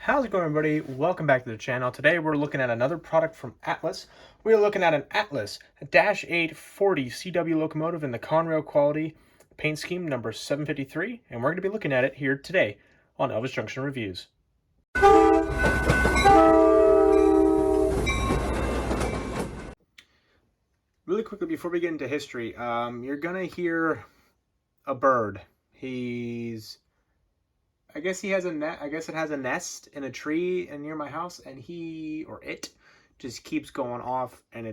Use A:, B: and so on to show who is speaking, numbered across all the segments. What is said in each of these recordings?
A: How's it going, everybody? Welcome back to the channel. Today we're looking at another product from Atlas. We're looking at an Atlas -8 40 CW locomotive in the Conrail quality paint scheme number 753, and we're going to be looking at it here today on Elvis Junction Reviews. Really quickly before we get into history, you're going to hear a bird. I guess he has a net. I guess it has a nest in a tree and near my house, and it just keeps going off, and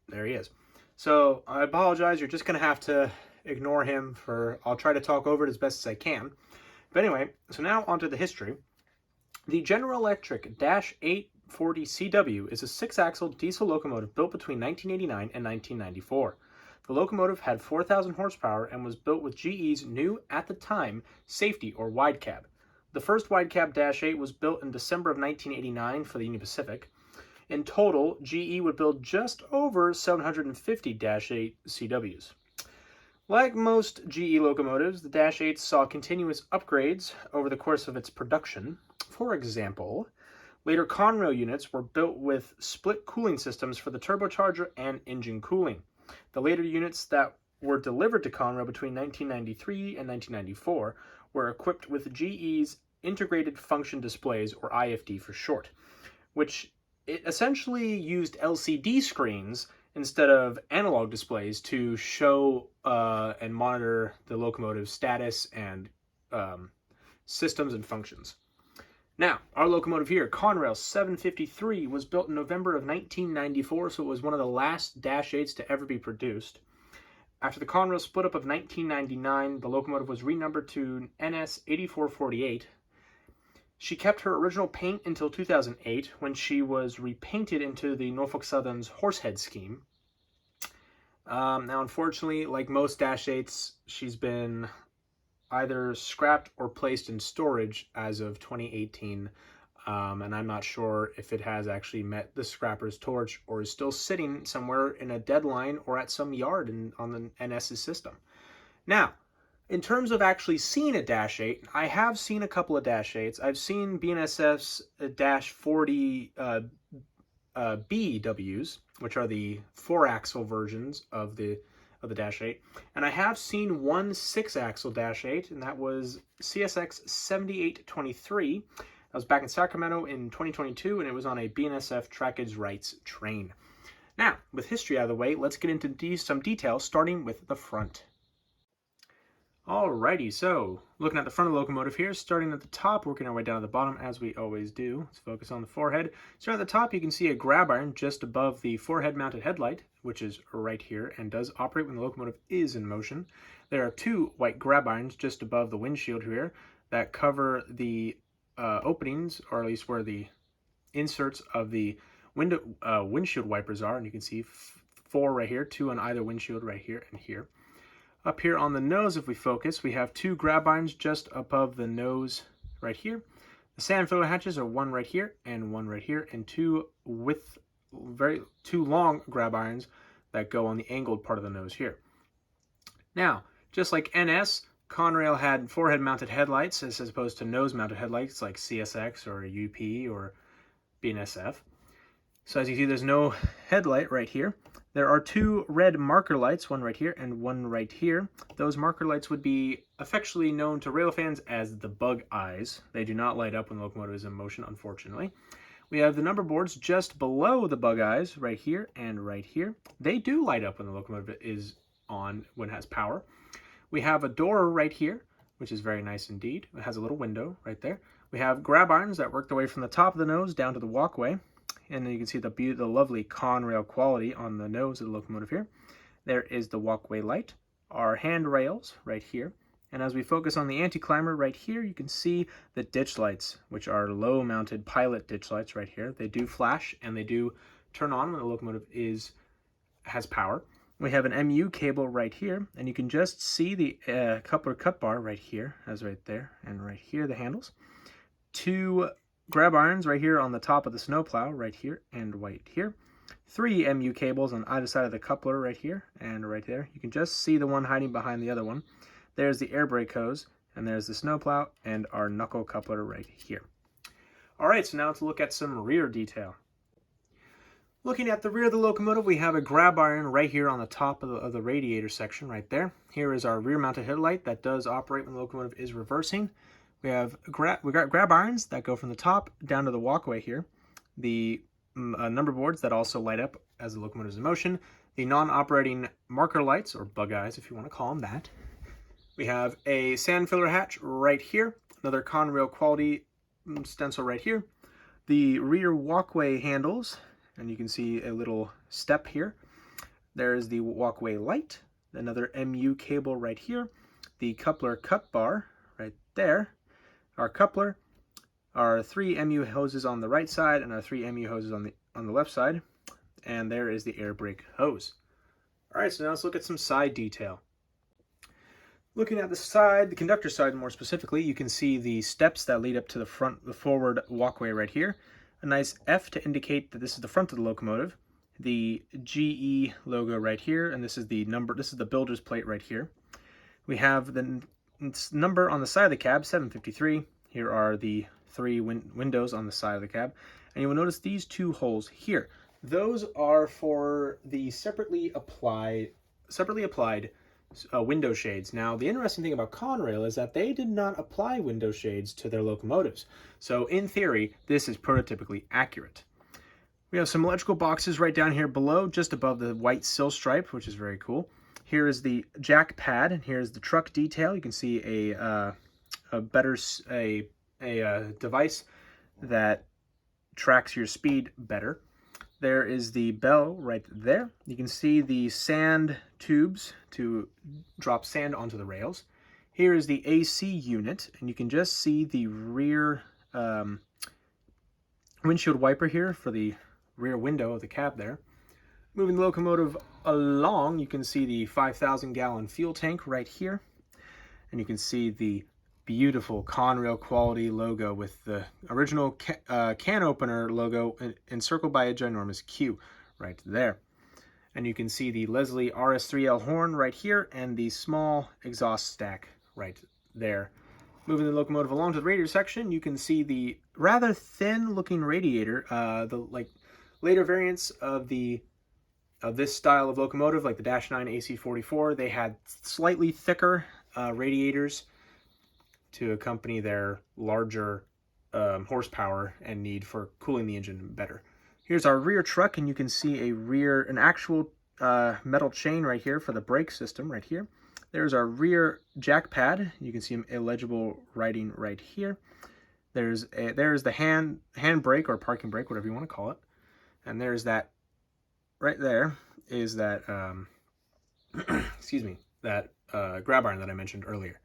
A: there he is. So I apologize. You're just gonna have to ignore him I'll try to talk over it as best as I can. But anyway, so now onto the history. The General Electric -840 CW is a 6-axle diesel locomotive built between 1989 and 1994. The locomotive had 4,000 horsepower and was built with GE's new, at the time, safety or wide cab. The first wide cab -8 was built in December of 1989 for the Union Pacific. In total, GE would build just over 750 -8 CWs. Like most GE locomotives, the -8 saw continuous upgrades over the course of its production. For example, later Conrail units were built with split cooling systems for the turbocharger and engine cooling. The later units that were delivered to Conrail between 1993 and 1994 were equipped with GE's Integrated Function Displays, or IFD for short, which it essentially used LCD screens instead of analog displays to show and monitor the locomotive's status and systems and functions. Now, our locomotive here, Conrail 753, was built in November of 1994, so it was one of the last -8s to ever be produced. After the Conrail split up of 1999, the locomotive was renumbered to NS 8448. She kept her original paint until 2008, when she was repainted into the Norfolk Southern's horsehead scheme. Now, unfortunately, like most -8s, she's been either scrapped or placed in storage as of 2018, and I'm not sure if it has actually met the scrapper's torch or is still sitting somewhere in a deadline or at some yard on the NS's system. Now, in terms of actually seeing a -8, I have seen a couple of -8s. I've seen BNSF's -40 BWs, which are the 4-axle versions of the -8, and I have seen one 6-axle -8, and that was CSX 7823. That was back in Sacramento in 2022, and it was on a BNSF trackage rights train. Now, with history out of the way, let's get into some details, starting with the front. Alrighty, so looking at the front of the locomotive here, starting at the top, working our way down to the bottom as we always do. Let's focus on the forehead. Starting at the top, you can see a grab iron just above the forehead mounted headlight, which is right here and does operate when the locomotive is in motion. There are 2 white grab irons just above the windshield here that cover the openings, or at least where the inserts of the windshield wipers are, and you can see 4 right here, 2 on either windshield right here and here. Up here on the nose, if we focus, we have 2 grab irons just above the nose right here. The sand filler hatches are 1 right here and 1 right here, and 2 long grab irons that go on the angled part of the nose here. Now, just like NS, Conrail had forehead mounted headlights as opposed to nose mounted headlights like CSX or UP or BNSF. So as you see, there's no headlight right here. There are 2 red marker lights, 1 right here and 1 right here. Those marker lights would be affectionately known to rail fans as the bug eyes. They do not light up when the locomotive is in motion, unfortunately. We have the number boards just below the bug eyes, right here and right here. They do light up when the locomotive is on, when it has power. We have a door right here, which is very nice indeed. It has a little window right there. We have grab irons that work their way from the top of the nose down to the walkway. And then you can see the lovely Conrail quality on the nose of the locomotive here. There is the walkway light, our handrails right here. And as we focus on the anti-climber right here, you can see the ditch lights, which are low-mounted pilot ditch lights right here. They do flash and they do turn on when the locomotive has power. We have an MU cable right here, and you can just see the coupler cut bar right here, as right there, and right here the handles. 2 grab irons right here on the top of the snowplow, right here and right here. 3 MU cables on either side of the coupler right here and right there. You can just see the one hiding behind the other one. There's the air brake hose, and there's the snowplow and our knuckle coupler right here. All right, so now let's look at some rear detail. Looking at the rear of the locomotive, we have a grab iron right here on the top of the radiator section right there. Here is our rear mounted headlight that does operate when the locomotive is reversing. We got grab irons that go from the top down to the walkway here. The number boards that also light up as the locomotive is in motion. The non-operating marker lights, or bug eyes if you want to call them that. We have a sand filler hatch right here. Another Conrail quality stencil right here. The rear walkway handles, and you can see a little step here. There is the walkway light, another MU cable right here, the coupler cut bar right there, our coupler, our 3 MU hoses on the right side, and our 3 MU hoses on the left side, and there is the air brake hose. All right, so now let's look at some side detail. Looking at the side, the conductor side more specifically, you can see the steps that lead up to the forward walkway right here. A nice F to indicate that this is the front of the locomotive. The GE logo right here, and this is the number. This is the builder's plate right here. We have the number on the side of the cab, 753. Here are the 3 windows on the side of the cab, and you will notice these 2 holes here. Those are for the separately applied window shades. Now, the interesting thing about Conrail is that they did not apply window shades to their locomotives. So, in theory, this is prototypically accurate. We have some electrical boxes right down here below, just above the white sill stripe, which is very cool. Here is the jack pad, and here's the truck detail. You can see a device that tracks your speed better. There is the bell right there. You can see the sand tubes to drop sand onto the rails. Here is the AC unit, and you can just see the rear windshield wiper here for the rear window of the cab there. Moving the locomotive along, you can see the 5,000-gallon fuel tank right here, and you can see the beautiful Conrail quality logo with the original can opener logo encircled by a ginormous Q right there. And you can see the Leslie RS3L horn right here and the small exhaust stack right there. Moving the locomotive along to the radiator section, you can see the rather thin looking radiator. The later variants of this style of locomotive, like the Dash 9 AC44, they had slightly thicker radiators to accompany their larger horsepower and need for cooling the engine better. Here's our rear truck, and you can see an actual metal chain right here for the brake system right here. There's our rear jack pad. You can see illegible writing right here. There's the hand brake or parking brake, whatever you want to call it. And there's that right there is that that grab iron that I mentioned earlier.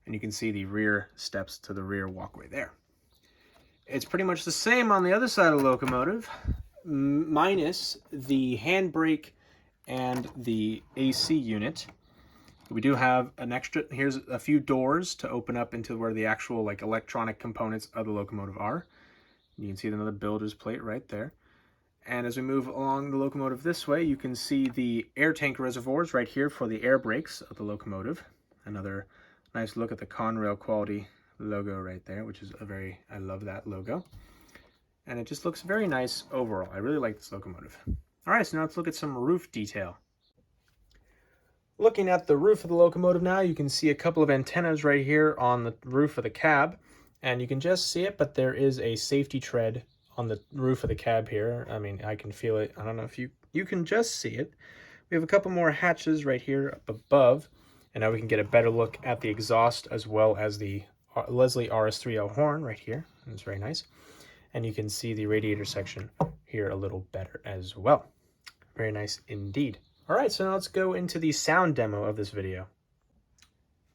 A: And you can see the rear steps to the rear walkway there. It's pretty much the same on the other side of the locomotive, minus the handbrake and the AC unit. We do have an extra, here's a few doors to open up into where the actual electronic components of the locomotive are. You can see another builder's plate right there. And as we move along the locomotive this way, you can see the air tank reservoirs right here for the air brakes of the locomotive. Another nice look at the Conrail quality logo right there, which is I love that logo. And it just looks very nice overall. I really like this locomotive. All right, so now let's look at some roof detail. Looking at the roof of the locomotive now, you can see a couple of antennas right here on the roof of the cab. And you can just see it, but there is a safety tread on the roof of the cab here. I mean, I can feel it. I don't know if you can just see it. We have a couple more hatches right here up above. And now we can get a better look at the exhaust as well as the Leslie RS3L horn right here. It's very nice. And you can see the radiator section here a little better as well. Very nice indeed. All right, so now let's go into the sound demo of this video.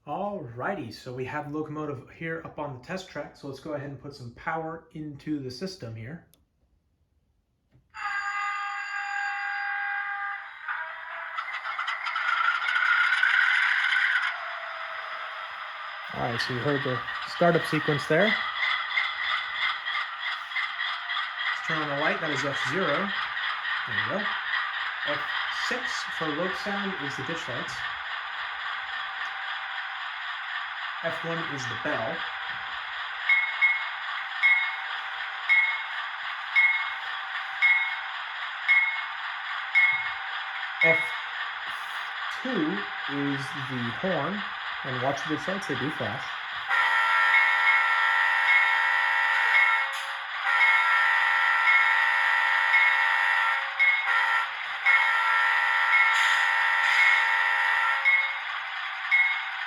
A: Alrighty, so we have the locomotive here up on the test track. So let's go ahead and put some power into the system here. All right, so you heard the startup sequence there. Let's turn on the light, that is F0. There you go. F6 for low sound is the ditch lights. F1 is the bell. F2 is the horn, and watch the sights, they do flash.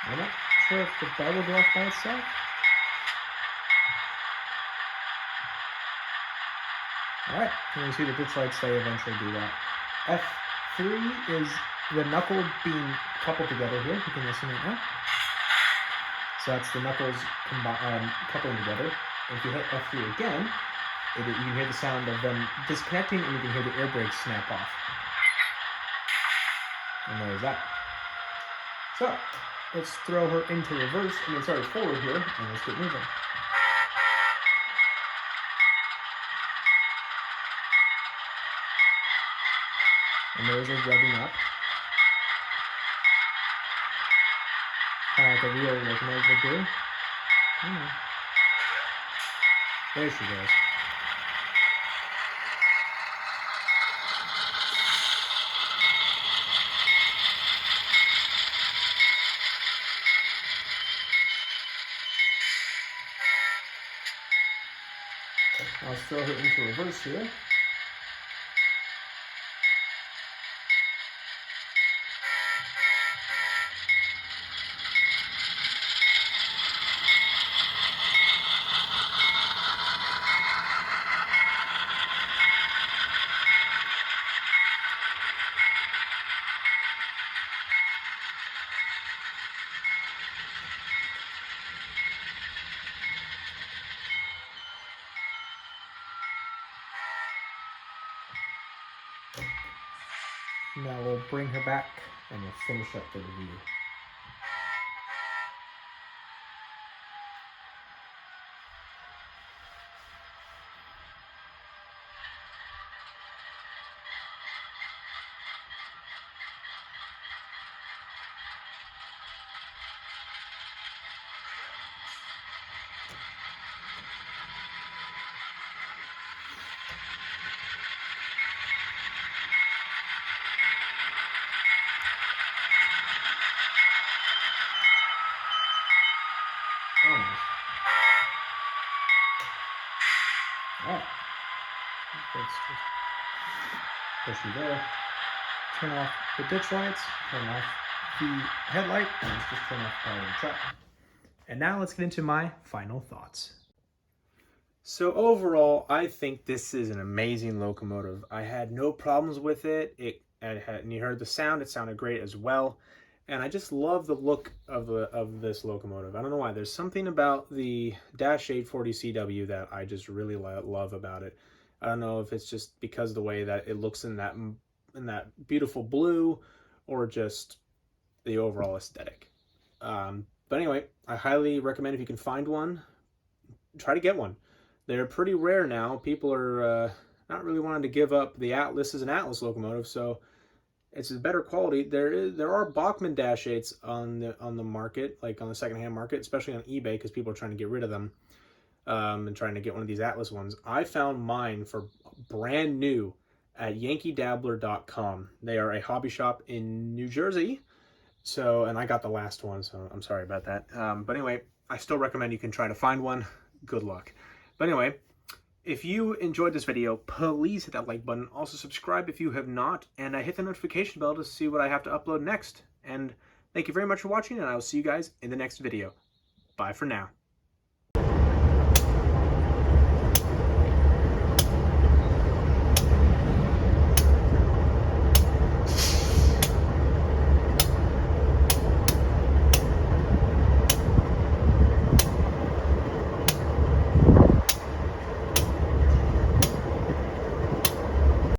A: I'm not sure if the bell will go off by itself. Alright, and you see the ditch lights, they eventually do that. F3 is the knuckle being coupled together here. You can listen right now. So that's the knuckles coupling together. And if you hit F3 again, you can hear the sound of them disconnecting, and you can hear the air brakes snap off. And there's that. So, let's throw her into reverse, forward here, and let's get moving. And there's her revving up. Kind of like a real locomotive would do. There she goes. I'll throw her into reverse here. Now we'll bring her back and we'll finish up the review. Alright, let's just push you there, turn off the ditch lights, turn off the headlight, and let's just turn off the power of the truck. And now let's get into my final thoughts. So overall, I think this is an amazing locomotive. I had no problems with it. And you heard the sound, it sounded great as well. And I just love the look of this locomotive. I don't know why. There's something about the Dash 840 CW that I just really love about it. I don't know if it's just because of the way that it looks in that beautiful blue, or just the overall aesthetic. But anyway, I highly recommend, if you can find one, try to get one. They're pretty rare now. People are not really wanting to give up the Atlas. This is an Atlas locomotive, so it's a better quality. There are Bachmann Dash 8s on the market, like on the secondhand market, especially on eBay, because people are trying to get rid of them and trying to get one of these Atlas ones. I found mine for brand new at yankeedabbler.com. They are a hobby shop in New Jersey. So, and I got the last one, so I'm sorry about that. But anyway, I still recommend you can try to find one. Good luck. But anyway, if you enjoyed this video, please hit that like button. Also subscribe if you have not, and hit the notification bell to see what I have to upload next. And thank you very much for watching, and I will see you guys in the next video. Bye for now.